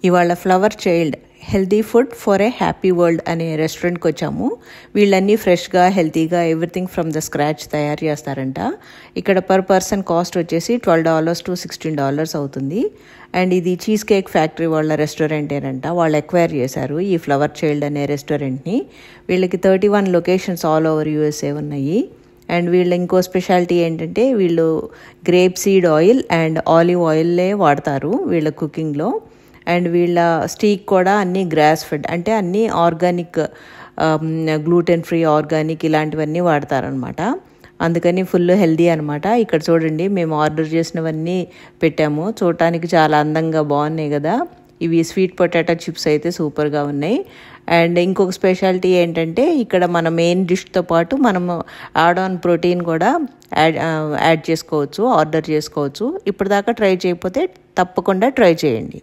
ఇవాళ flower child healthy food for a happy world అనే రెస్టారెంట్కి వచ్చాము. వీళ్ళన్నీ ఫ్రెష్గా హెల్తీగా ఎవ్రీథింగ్ ఫ్రమ్ ద స్క్రాచ్ తయారు చేస్తారంట. ఇక్కడ పర్ పర్సన్ కాస్ట్ వచ్చేసి $12 to $16 అవుతుంది. అండ్ ఇది చీజ్ కేక్ ఫ్యాక్టరీ వాళ్ళ రెస్టారెంటేనంట. వాళ్ళు ఎక్వైర్ చేశారు ఈ ఫ్లవర్ చైల్డ్ అనే రెస్టారెంట్ని. వీళ్ళకి 31 లొకేషన్స్ ఆల్ ఓవర్ USA ఉన్నాయి. అండ్ వీళ్ళ ఇంకో స్పెషాలిటీ ఏంటంటే వీళ్ళు grape seed oil and olive ఆయిల్లే వాడతారు వీళ్ళ కుకింగ్లో. అండ్ వీళ్ళ స్టీక్ కూడా అన్నీ గ్రాస్ ఫెడ్, అంటే అన్నీ ఆర్గానిక్, గ్లూటెన్ ఫ్రీ, ఆర్గానిక్ ఇలాంటివన్నీ వాడతారనమాట. అందుకని ఫుల్ హెల్దీ అనమాట. ఇక్కడ చూడండి, మేము ఆర్డర్ చేసినవన్నీ పెట్టాము. చూడటానికి చాలా అందంగా బాగున్నాయి కదా. ఇవి స్వీట్ పొటాటో చిప్స్ అయితే సూపర్గా ఉన్నాయి. అండ్ ఇంకొక స్పెషాలిటీ ఏంటంటే ఇక్కడ మన మెయిన్ డిష్తో పాటు మనము యాడ్ ఆన్ ప్రోటీన్ కూడా యాడ్ చేసుకోవచ్చు, ఆర్డర్ చేసుకోవచ్చు. ఇప్పటిదాకా ట్రై చేయకపోతే తప్పకుండా ట్రై చేయండి.